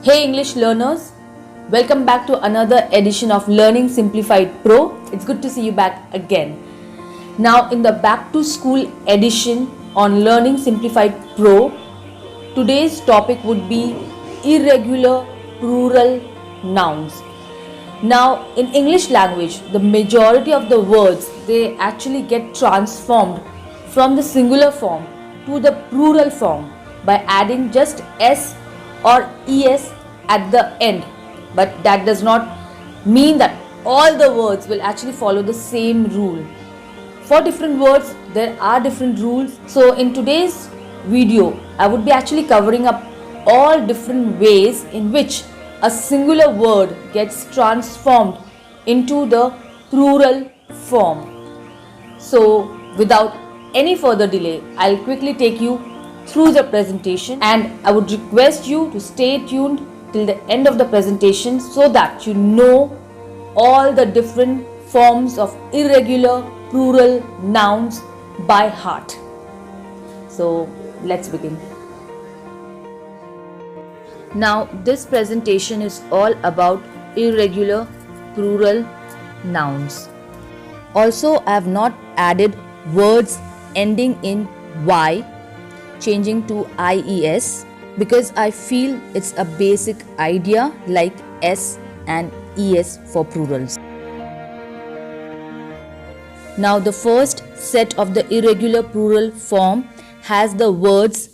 Hey English learners, welcome back to another edition of Learning Simplified Pro. It's good to see you back again. Now in the back to school edition on Learning Simplified Pro, today's topic would be irregular plural nouns. Now in English language, the majority of the words, they actually get transformed from the singular form to the plural form by adding just s or es at the end, but that does not mean that all the words will actually follow the same rule. For different words there are different rules. So in today's video I would be actually covering up all different ways in which a singular word gets transformed into the plural form. So without any further delay, I'll quickly take you through the presentation, and I would request you to stay tuned till the end of the presentation so that you know all the different forms of irregular plural nouns by heart. So let's begin. Now this presentation is all about irregular plural nouns. Also, I have not added words ending in y changing to ies because I feel it's a basic idea like s and es for plurals. Now the first set of the irregular plural form has the words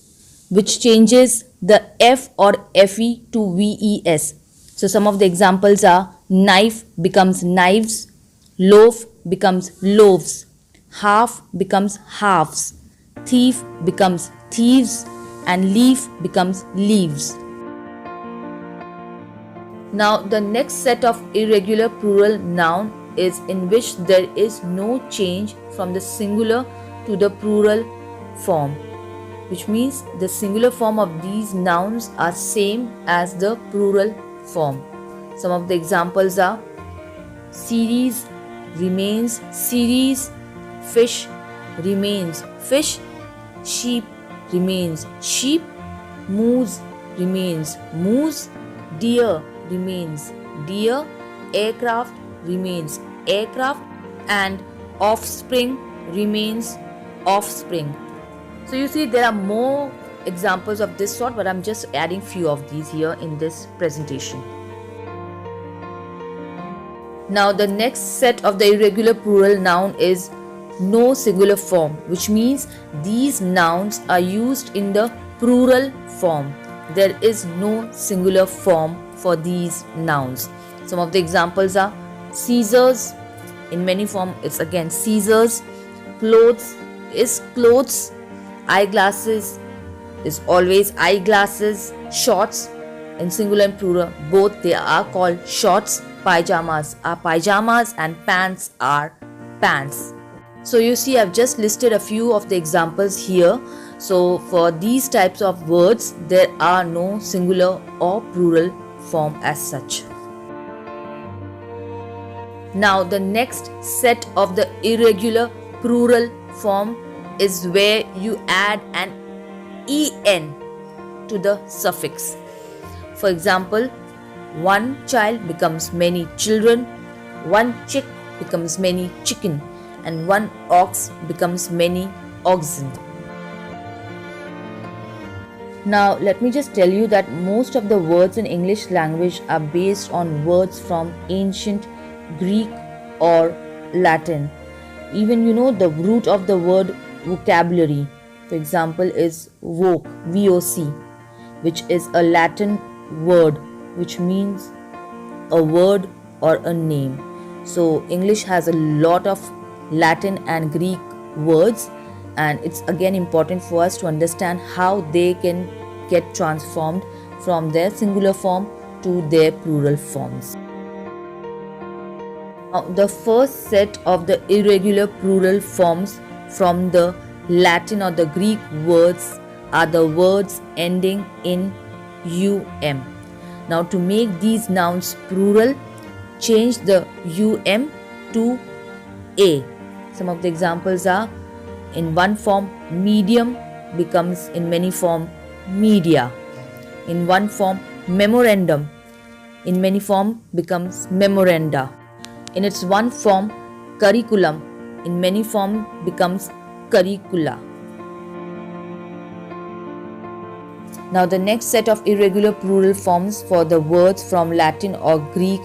which changes the f or fe to ves. So some of the examples are knife becomes knives, loaf becomes loaves, half becomes halves, thief becomes thieves, and leaf becomes leaves. Now the next set of irregular plural noun is in which there is no change from the singular to the plural form, which means the singular form of these nouns are same as the plural form. Some of the examples are series remains series, fish remains fish, sheep remains sheep, moose remains moose, deer remains deer, aircraft remains aircraft, and offspring remains offspring. So you see there are more examples of this sort, but I'm just adding few of these here in this presentation. Now the next set of the irregular plural noun is no singular form, which means these nouns are used in the plural form. There is no singular form for these nouns. Some of the examples are scissors, in many form it's again scissors, clothes is clothes, eyeglasses is always eyeglasses, shorts in singular and plural both they are called shorts, pyjamas are pyjamas, and pants are pants. So you see I've just listed a few of the examples here. So for these types of words there are no singular or plural form as such. Now the next set of the irregular plural form is where you add an en to the suffix. For example, one child becomes many children, one chick becomes many chicken, and one ox becomes many oxen. Now let me just tell you that most of the words in English language are based on words from ancient Greek or Latin. Even the root of the word vocabulary, for example, is voc, V-O-C, which is a Latin word which means a word or a name. So English has a lot of Latin and Greek words, and it's again important for us to understand how they can get transformed from their singular form to their plural forms. Now, the first set of the irregular plural forms from the Latin or the Greek words are the words ending in um. Now to make these nouns plural, change the um to a. Some of the examples are in one form medium becomes in many form media. In one form memorandum in many form becomes memoranda. In its one form, curriculum in many form becomes curricula. Now the next set of irregular plural forms for the words from Latin or Greek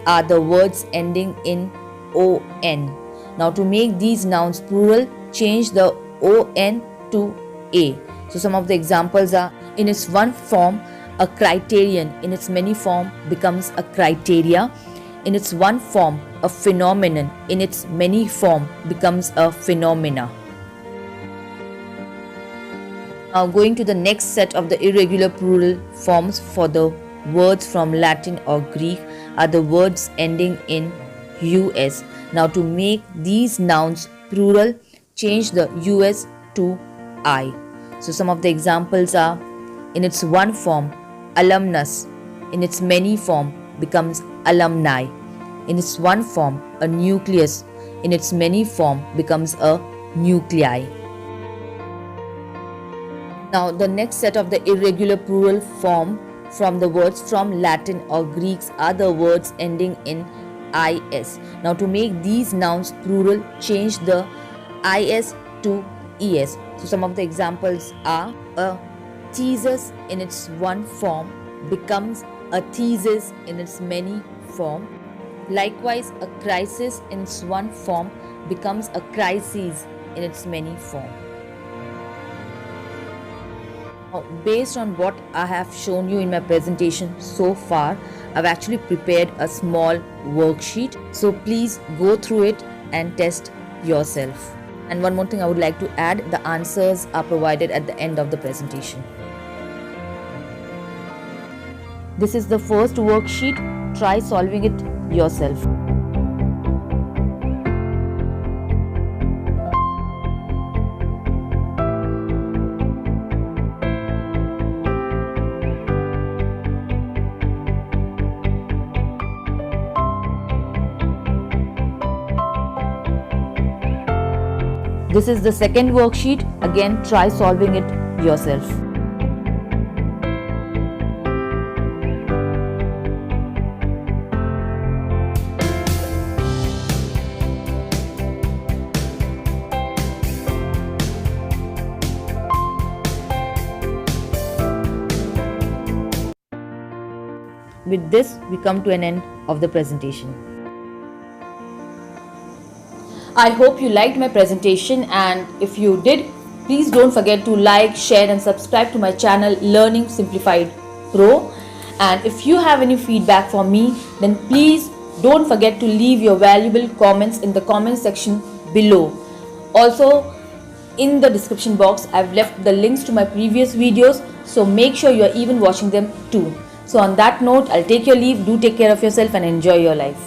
are the words ending in on. Now to make these nouns plural, change the on to a. So some of the examples are: in its one form, a criterion in its many form becomes a criteria. In its one form, a phenomenon in its many form becomes a phenomena. Now going to the next set of the irregular plural forms for the words from Latin or Greek are the words ending in us. Now to make these nouns plural, change the us to I. So some of the examples are: in its one form, alumnus in its many form becomes alumni. In its one form, a nucleus in its many form becomes a nuclei. Now the next set of the irregular plural form from the words from Latin or Greeks are the words ending in is. Now to make these nouns plural, change the is to es. So some of the examples are: a thesis in its one form becomes a thesis in its many form. Likewise, a crisis in its one form becomes a crisis in its many form. Now, based on what I have shown you in my presentation so far, I've actually prepared a small worksheet. So please go through it and test yourself. And one more thing I would like to add, the answers are provided at the end of the presentation. This is the first worksheet. Try solving it yourself. This is the second worksheet. Again, try solving it yourself. With this, we come to an end of the presentation. I hope you liked my presentation, and if you did, please don't forget to like, share and subscribe to my channel Learning Simplified Pro. And if you have any feedback for me, then please don't forget to leave your valuable comments in the comment section below. Also, in the description box, I've left the links to my previous videos, so make sure you are even watching them too. So on that note, I'll take your leave. Do take care of yourself and enjoy your life.